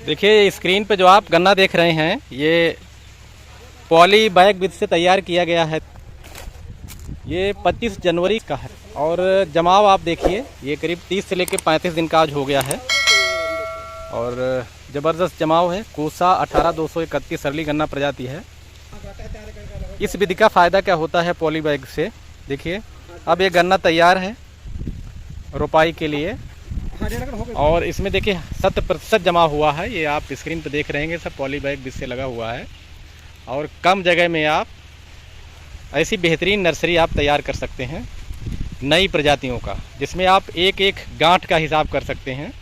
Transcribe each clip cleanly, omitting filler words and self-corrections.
देखिए स्क्रीन पे जो आप गन्ना देख रहे हैं ये पॉली बैग विध से तैयार किया गया है। ये 25 जनवरी का है और जमाव आप देखिए ये करीब 30 से लेकर 35 दिन का आज हो गया है और ज़बरदस्त जमाव है। कोसा 18231 सरली गन्ना प्रजाति है। इस विधि का फ़ायदा क्या होता है पॉली बैग से, देखिए अब ये गन्ना तैयार है रोपाई के लिए और इसमें देखिए 100% जमा हुआ है। ये आप स्क्रीन पर देख रहे हैं सब पॉली बैग विध से लगा हुआ है और कम जगह में आप ऐसी बेहतरीन नर्सरी आप तैयार कर सकते हैं नई प्रजातियों का, जिसमें आप एक एक गांठ का हिसाब कर सकते हैं।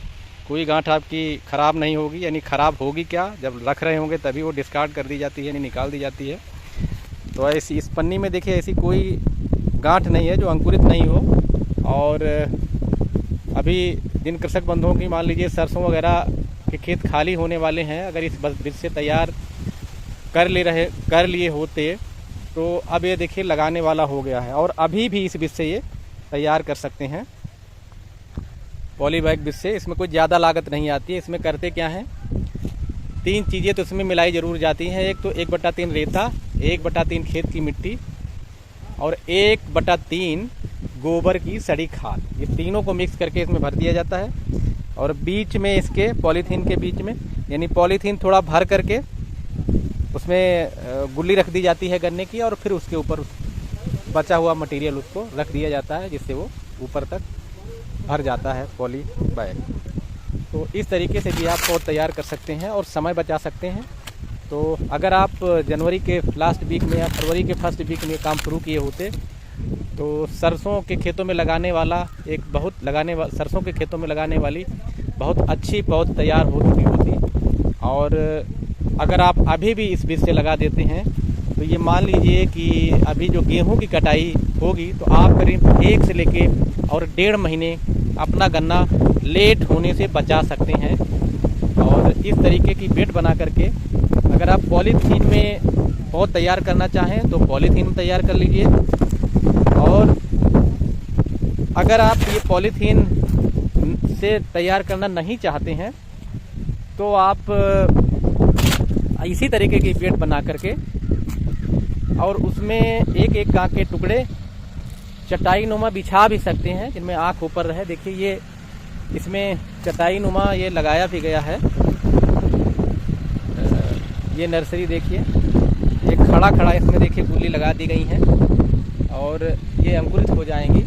कोई गांठ आपकी ख़राब नहीं होगी, यानी ख़राब होगी क्या, जब रख रहे होंगे तभी वो डिस्कार्ड कर दी जाती है, यानी निकाल दी जाती है। तो ऐसी इस पन्नी में देखिए ऐसी कोई गांठ नहीं है जो अंकुरित नहीं हो। और अभी जिन कृषक बंधुओं की मान लीजिए सरसों वगैरह के खेत खाली होने वाले हैं, अगर इस बीज से तैयार कर लिए होते तो अब ये देखिए लगाने वाला हो गया है और अभी भी इस बीज से ये तैयार कर सकते हैं पॉली बैग बीज से। इसमें कोई ज़्यादा लागत नहीं आती है। इसमें करते क्या हैं, 3 चीज़ें तो इसमें मिलाई ज़रूर जाती हैं। एक तो 1/3 रेता, 1/3 खेत की मिट्टी और 1/3 गोबर की सड़ी खाद, ये तीनों को मिक्स करके इसमें भर दिया जाता है। और बीच में इसके पॉलीथीन के बीच में, यानी पॉलीथीन थोड़ा भर करके उसमें गुल्ली रख दी जाती है गन्ने की और फिर उसके ऊपर बचा हुआ मटेरियल उसको रख दिया जाता है, जिससे वो ऊपर तक भर जाता है पॉली बैग। तो इस तरीके से भी आप पौध तैयार कर सकते हैं और समय बचा सकते हैं। तो अगर आप जनवरी के लास्ट वीक में या फरवरी के फर्स्ट वीक में काम शुरू किए होते तो सरसों के खेतों में लगाने वाला सरसों के खेतों में लगाने वाली बहुत अच्छी पौध तैयार हो चुकी होती। और अगर आप अभी भी इस बीज से लगा देते हैं तो ये मान लीजिए कि अभी जो गेहूं की कटाई होगी तो आप करीब 1 से लेके और 1.5 महीने अपना गन्ना लेट होने से बचा सकते हैं। और इस तरीके की बेड बना करके अगर आप पॉलीथीन में पौध तैयार करना चाहें तो पॉलीथीन में तैयार कर लीजिए। और अगर आप ये पॉलीथीन से तैयार करना नहीं चाहते हैं तो आप इसी तरीके की बेड बना करके और उसमें एक एक कांच के टुकड़े चटाई नुमा बिछा भी सकते हैं जिनमें आँख ऊपर रहे। देखिए ये इसमें चटाई नुमा ये लगाया भी गया है। ये नर्सरी देखिए, ये खड़ा इसमें देखिए गुल्ली लगा दी गई है और ये अंकुरित हो जाएंगी।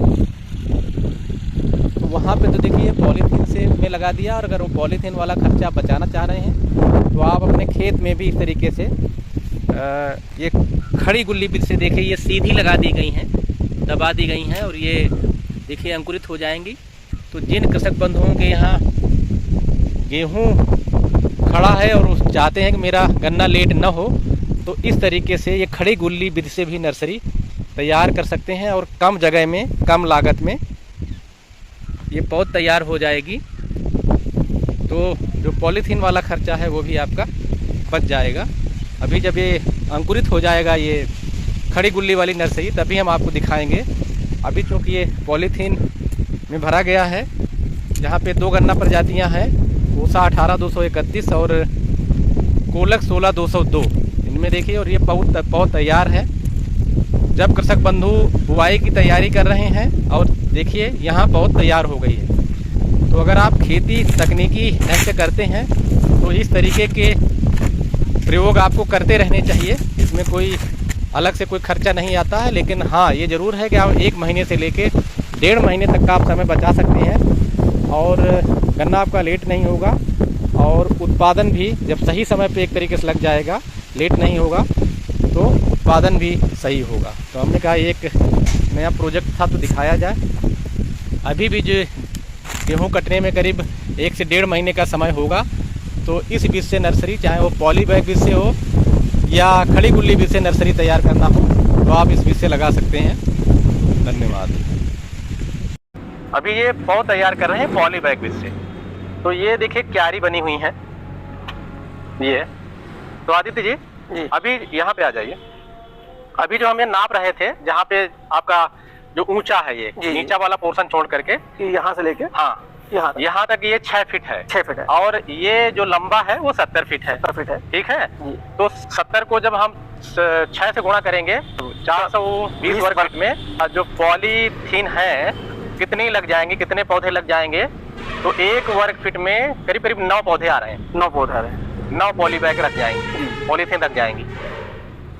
तो वहाँ पे तो देखिए पॉलीथीन से में लगा दिया और अगर वो पॉलीथीन वाला खर्चा बचाना चाह रहे हैं तो आप अपने खेत में भी इस तरीके से ये खड़ी गुल्ली बीज से देखिए ये सीधी लगा दी गई हैं, दबा दी गई हैं और ये देखिए अंकुरित हो जाएंगी। तो जिन कृषक बंधुओं के यहाँ गेहूँ खड़ा है और उस चाहते हैं कि मेरा गन्ना लेट न हो तो इस तरीके से ये खड़ी गुल्ली बीज से भी नर्सरी तैयार कर सकते हैं और कम जगह में कम लागत में ये पौध तैयार हो जाएगी। तो जो पॉलीथीन वाला खर्चा है वो भी आपका बच जाएगा। अभी जब ये अंकुरित हो जाएगा ये खड़ी गुल्ली वाली नर्सरी तभी हम आपको दिखाएंगे। अभी चूँकि ये पॉलीथीन में भरा गया है, जहाँ पे 2 गन्ना प्रजातियाँ हैं, कोसा 18231 और कोलक 16202, इनमें देखिए। और ये पौध तैयार है। जब कृषक बंधु बुआई की तैयारी कर रहे हैं और देखिए यहाँ पौध तैयार हो गई है। तो अगर आप खेती तकनीकी ढंग से करते हैं तो इस तरीके के प्रयोग आपको करते रहने चाहिए। इसमें कोई अलग से कोई खर्चा नहीं आता है, लेकिन हाँ ये ज़रूर है कि आप 1 महीने से लेके 1.5 महीने तक का आप समय बचा सकते हैं और गन्ना आपका लेट नहीं होगा और उत्पादन भी जब सही समय पे एक तरीके से लग जाएगा, लेट नहीं होगा तो उत्पादन भी सही होगा। तो हमने कहा एक नया प्रोजेक्ट था तो दिखाया जाए। अभी भी जो गेहूँ कटने में करीब 1 से 1.5 महीने का समय होगा तो इस बीज से नर्सरी, चाहे वो पॉली बैग बीज से हो या खड़ी गुल्ली बीज से नर्सरी तैयार करना हो तो आप इस बीज से लगा सकते हैं। धन्यवाद। अभी ये पौध तैयार कर रहे हैं पॉली बैग बीज से। तो ये देखिए क्यारी बनी हुई है ये। तो आदित्य जी अभी यहाँ पे आ जाइए। अभी जो हम ये नाप रहे थे, जहाँ पे आपका जो ऊंचा है ये नीचा वाला पोर्शन छोड़ करके यहाँ से लेके, हाँ यहाँ तक ये 6 फीट है। 6 फीट है। और ये जो लंबा है वो 70 फीट है। 70 फीट है। ठीक है। तो 70 को जब हम 6 से गुणा करेंगे तो 420 वर्ग फीट में जो पॉलीथीन है कितनी लग जाएंगे, कितने पौधे लग जाएंगे? तो 1 वर्ग फीट में करीब करीब 9 पौधे आ रहे हैं। 9 पौधे आ रहे हैं। 9 पॉली बैग रख जाएंगे, पॉलीथीन रख जाएंगी।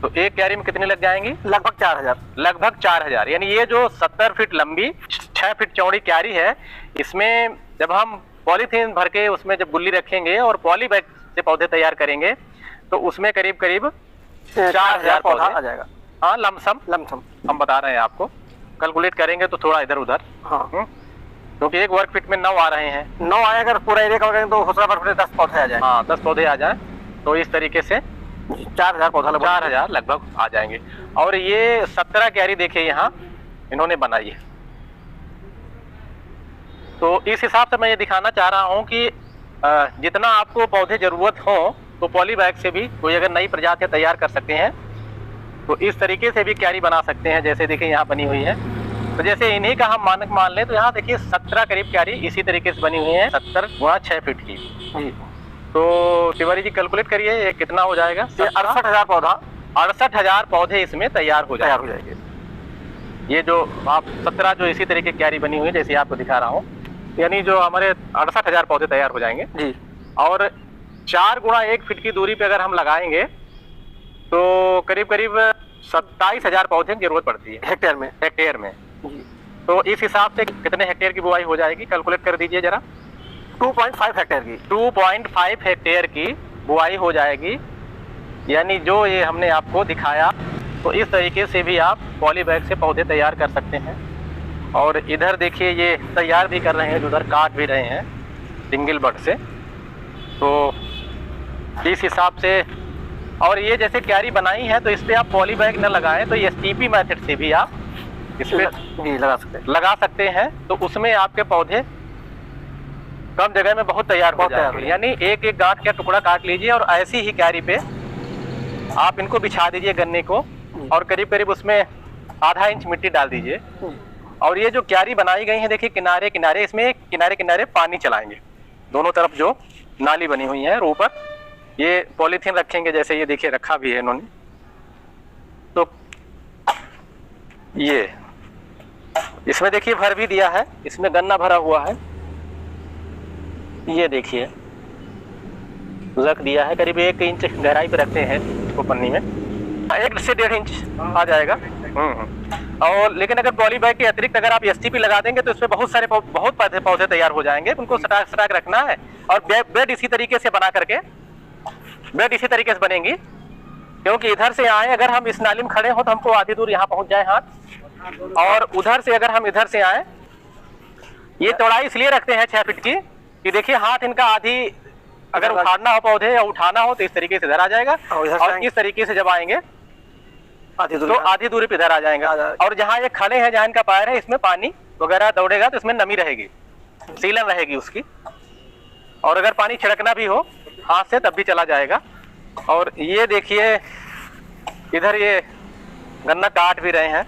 तो एक क्यारी में कितनी लग जाएंगी? लगभग 4000। लगभग 4000। यानी ये जो 70 फीट लंबी 6 फीट चौड़ी क्यारी है, इसमें जब हम पॉलीथीन भर के उसमें जब गुल्ली रखेंगे और पॉली बैग से पौधे तैयार करेंगे तो उसमें करीब करीब 4000 पौधा आ जाएगा। हाँ, लमसम हम बता रहे हैं आपको, कैलकुलेट करेंगे तो थोड़ा इधर उधर। हाँ, क्योंकि एक वर्ग फीट में 9 आ रहे हैं। 9 आए, अगर पूरा एरिया कवर करेंगे तो हो सकता है 10 पौधे आ जाए। हाँ, 10 पौधे आ जाए तो इस तरीके से 4000 पौधा, 4000 लगभग आ जाएंगे। और ये 17 क्यारी देखिए यहाँ इन्होंने बनाई है। तो इस हिसाब से मैं ये दिखाना चाह रहा हूँ कि जितना आपको पौधे जरूरत हो तो पॉली बैग से भी कोई अगर नई प्रजातियां तैयार कर सकते हैं तो इस तरीके से भी क्यारी बना सकते हैं। जैसे देखिए यहाँ बनी हुई है, तो जैसे इन्हीं का हम मानक मान लें तो यहाँ देखिए 17 करीब क्यारी इसी तरीके से बनी हुई है, 70 गुणा 6 फीट की। तो तिवारी जी कैलकुलेट करिए ये कितना हो जाएगा? 68,000 पौधा, 68,000 पौधे इसमें तैयार हो जाएंगे। ये जो आप 17 जो इसी तरीके की क्यारी बनी हुई है जैसे आपको दिखा रहा हूँ, यानी जो हमारे 68,000 पौधे तैयार हो जाएंगे जी। और 4 गुणा 1 फीट की दूरी पे अगर हम लगाएंगे तो करीब करीब 27,000 पौधे की जरूरत पड़ती है हेक्टेयर में। तो इस हिसाब से कितने हेक्टेयर की बुआई हो जाएगी कैलकुलेट कर दीजिए जरा। 2.5 हेक्टेयर की 2.5 हेक्टेयर की बुआई हो जाएगी। यानी जो ये हमने आपको दिखाया तो इस तरीके से भी आप पॉली बैग से पौधे तैयार कर सकते हैं। और इधर देखिए ये तैयार भी कर रहे हैं, उधर काट भी रहे हैं सिंगल बड से। तो इस हिसाब से, और ये जैसे क्यारी बनाई है तो इस पर आप पॉली बैग न लगाएं तो ये STP मेथड से भी आप इस पे लगा सकते हैं। तो उसमें आपके पौधे कम जगह में बहुत तैयार हो जाएंगे। यानी एक एक गांठ का टुकड़ा काट लीजिए और ऐसी ही क्यारी पे आप इनको बिछा दीजिए गन्ने को, और करीब करीब उसमें आधा इंच मिट्टी डाल दीजिए। और ये जो क्यारी बनाई गई है देखिए किनारे किनारे, इसमें किनारे किनारे पानी चलाएंगे, दोनों तरफ जो नाली बनी हुई है और ऊपर ये पॉलीथीन रखेंगे जैसे ये देखिए रखा भी है इन्होंने। तो ये इसमें देखिए भर भी दिया है, इसमें गन्ना भरा हुआ है, ये देखिए रख दिया है। करीब 1 इंच गहराई पे रखते हैं इसको पन्नी में, 1 से 1.5 इंच आ जाएगा। और लेकिन अगर पॉली बैग के अतिरिक्त अगर आप STP लगा देंगे तो इसमें बहुत सारे बहुत पौधे तैयार हो जाएंगे। उनको सटाक रखना है। और बेड इसी तरीके से बना करके बेड इसी तरीके से बनेंगी, क्योंकि इधर से आए अगर हम इस नाली में खड़े हो तो हमको आधी दूर यहाँ पहुंच जाए हाथ, और उधर से अगर हम इधर से आए, ये चौड़ाई इसलिए रखते हैं 6 फीट की कि देखिए हाथ इनका आधी अगर उखाड़ना हो पौधे या उठाना हो तो इस तरीके से इधर आ जाएगा, और इस तरीके से जब आएंगे तो आधी दूरी पे इधर आ जाएगा। और जहाँ ये खड़े हैं, जहाँ इनका पैर है, इसमें पानी वगैरह दौड़ेगा तो इसमें नमी रहेगी, सीलन रहेगी उसकी। और अगर पानी छिड़कना भी हो हाथ से तब भी चला जाएगा। और ये देखिए इधर ये गन्ना काट भी रहे हैं।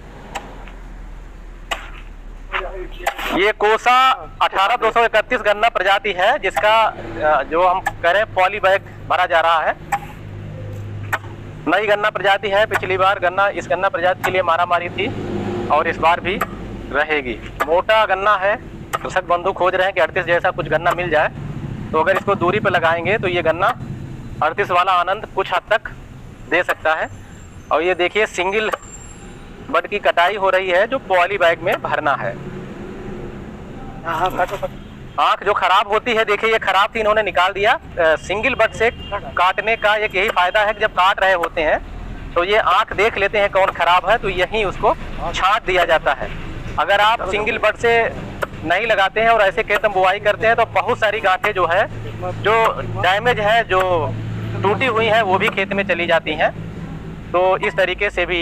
ये कोसा 18231 गन्ना प्रजाति है जिसका जो हम कह रहे हैं पॉली बैग भरा जा रहा है। नई गन्ना प्रजाति है, पिछली बार गन्ना इस गन्ना प्रजाति के लिए मारामारी थी और इस बार भी रहेगी। मोटा गन्ना है, कृषक बंधु खोज रहे हैं कि 38 जैसा कुछ गन्ना मिल जाए, तो अगर इसको दूरी पर लगाएंगे तो ये गन्ना 38 वाला आनंद कुछ हद तक दे सकता है। और ये देखिए सिंगल बड की कटाई हो रही है जो पॉली बैग में भरना है। आँख जो खराब होती है, देखिए ये खराब थी, इन्होंने निकाल दिया। सिंगल बड से काटने का एक यही फायदा है कि जब काट रहे होते हैं तो ये आँख देख लेते हैं कौन खराब है, तो यही उसको छांट दिया जाता है। अगर आप सिंगल बड से नहीं लगाते हैं और ऐसे खेत में बुआई करते हैं तो बहुत सारी गांठें जो है, जो डैमेज है, जो टूटी हुई है, वो भी खेत में चली जाती हैं। तो इस तरीके से भी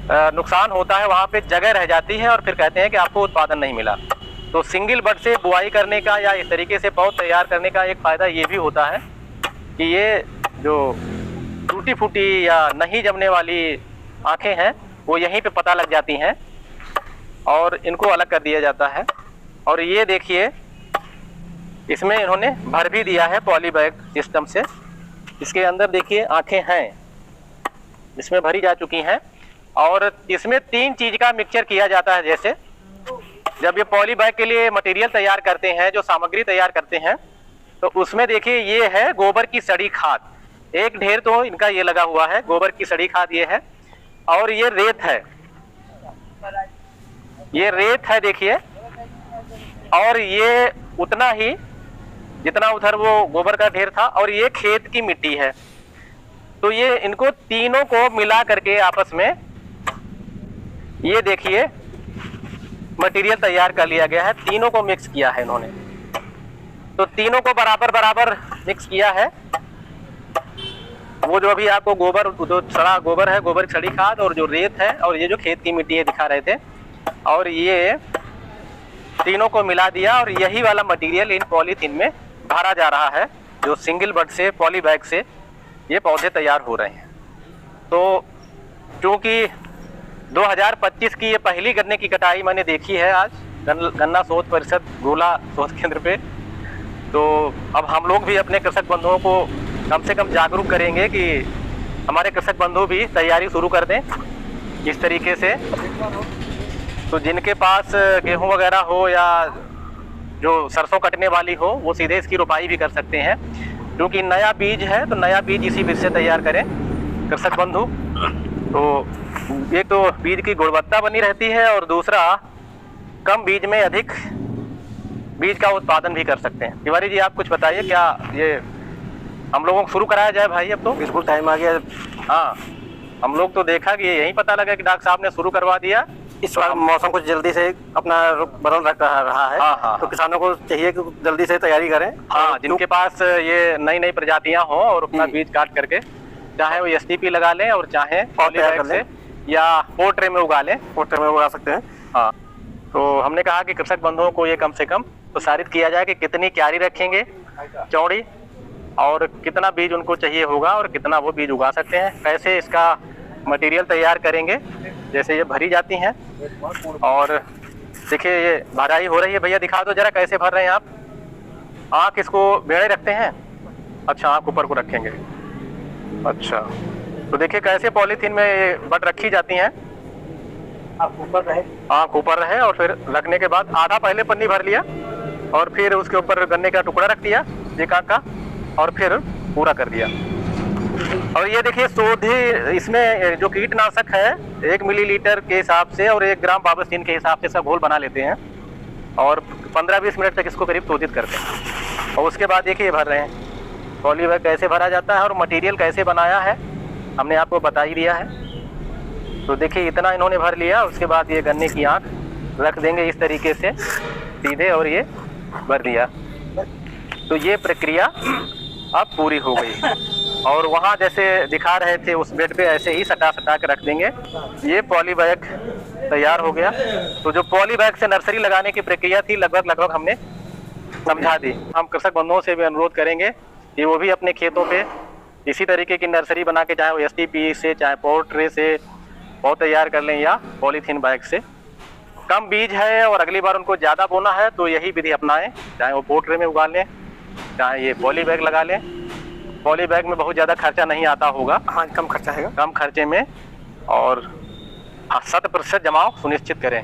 नुकसान होता है, वहाँ पे जगह रह जाती है और फिर कहते हैं कि आपको उत्पादन नहीं मिला। तो सिंगल बड से बुआई करने का या इस तरीके से पौध तैयार करने का एक फ़ायदा ये भी होता है कि ये जो टूटी फूटी या नहीं जमने वाली आँखें हैं वो यहीं पे पता लग जाती हैं और इनको अलग कर दिया जाता है। और ये देखिए इसमें इन्होंने भर भी दिया है पॉली बैग सिस्टम से। इसके अंदर देखिए आंखें हैं, इसमें भरी जा चुकी हैं। और इसमें 3 चीज का मिक्सचर किया जाता है। जैसे जब ये पॉली बैग के लिए मटेरियल तैयार करते हैं, जो सामग्री तैयार करते हैं, तो उसमें देखिए ये है गोबर की सड़ी खाद। एक ढेर तो इनका ये लगा हुआ है, गोबर की सड़ी खाद ये है। और ये रेत है, ये रेत है देखिए। और ये उतना ही जितना उधर वो गोबर का ढेर था, और ये खेत की मिट्टी है। तो ये इनको तीनों को मिला करके आपस में ये देखिए मटेरियल तैयार कर लिया गया है। तीनों को मिक्स किया है इन्होंने, तो तीनों को बराबर बराबर मिक्स किया है। वो जो अभी आपको गोबर, जो सड़ा गोबर है, गोबर की सड़ी खाद, और जो रेत है, और ये जो खेत की मिट्टी है दिखा रहे थे, और ये तीनों को मिला दिया। और यही वाला मटेरियल इन पॉलीथीन में भरा जा रहा है, जो सिंगल बड से, पॉली बैग से ये पौधे तैयार हो रहे हैं। तो क्योंकि 2025 की ये पहली गन्ने की कटाई मैंने देखी है आज गन्ना शोध परिषद गोला शोध केंद्र पे। तो अब हम लोग भी अपने कृषक बंधुओं को कम से कम जागरूक करेंगे कि हमारे कृषक बंधु भी तैयारी शुरू कर दें इस तरीके से। तो जिनके पास गेहूं वगैरह हो या जो सरसों कटने वाली हो, वो सीधे इसकी रोपाई भी कर सकते हैं। क्योंकि नया बीज है, तो नया बीज इसी बीज से तैयार करें कृषक बंधु। तो एक तो बीज की गुणवत्ता बनी रहती है, और दूसरा कम बीज में अधिक बीज का उत्पादन भी कर सकते हैं। तिवारी जी, आप कुछ बताइए, क्या ये हम लोगों को शुरू कराया जाए भाई? अब तो बिल्कुल टाइम आ गया। हाँ, हम लोग तो देखा कि यही पता लगा कि डॉक्टर साहब ने शुरू करवा दिया। इस बार मौसम कुछ जल्दी से अपना रुख बदल रहा है। हाँ। तो किसानों को चाहिए कि जल्दी से तैयारी करें। हाँ, जिनके पास ये नई नई प्रजातियां हों, और अपना बीज काट करके चाहे वो STP लगा लें, और चाहे पॉली बैग से या पोट्रे में उगा लें। पोट्रे में उगा सकते हैं। हाँ, तो हमने कहा कि कृषक बंधुओं को ये कम से कम प्रसारित किया जाए कि कितनी क्यारी रखेंगे चौड़ी, और कितना बीज उनको चाहिए होगा, और कितना वो बीज उगा सकते हैं, कैसे इसका मटेरियल तैयार करेंगे। जैसे ये भरी जाती हैं, और देखिए ये भराई हो रही है। भैया दिखा दो जरा कैसे भर रहे हैं आप। आँख इसको बेड़े रखते हैं? अच्छा, आँख ऊपर को रखेंगे। अच्छा, तो देखिए कैसे पॉलीथीन में ये बट रखी जाती हैं। आँख ऊपर रहे, आँख ऊपर रहे, और फिर रखने के बाद आधा पहले पन्नी भर लिया, और फिर उसके ऊपर गन्ने का टुकड़ा रख दिया एक आँख का, और फिर पूरा कर दिया। और ये देखिए सोधे, इसमें जो कीटनाशक है 1 मिलीलीटर के हिसाब से और 1 ग्राम बाबस्टीन के हिसाब से इसका घोल बना लेते हैं, और 15-20 मिनट तक इसको करीब शोधित करते हैं। और उसके बाद देखिए ये भर रहे हैं। पॉली बैग कैसे भरा जाता है और मटेरियल कैसे बनाया है हमने आपको बता ही दिया है। तो देखिए इतना इन्होंने भर लिया। उसके बाद ये गन्ने की आँख रख देंगे इस तरीके से सीधे, और ये भर दिया। तो ये प्रक्रिया अब पूरी हो गई। और वहाँ जैसे दिखा रहे थे उस बेड पे ऐसे ही सटा के रख देंगे। ये पॉली बैग तैयार हो गया। तो जो पॉली बैग से नर्सरी लगाने की प्रक्रिया थी लगभग हमने समझा दी। हम कृषक बंधुओं से भी अनुरोध करेंगे कि वो भी अपने खेतों पे इसी तरीके की नर्सरी बना के, चाहे वो STP से, चाहे पोट्रे से पौध तैयार कर लें, या पॉलीथीन बैग से। कम बीज है और अगली बार उनको ज़्यादा बोना है तो यही विधि अपनाएं, चाहे वो पोट्रे में उगा लें, चाहे ये पॉली बैग लगा लें। पॉली बैग में बहुत ज़्यादा खर्चा नहीं आता होगा। हाँ, कम खर्चा है, कम खर्चे में, और 100% जमाव सुनिश्चित करें।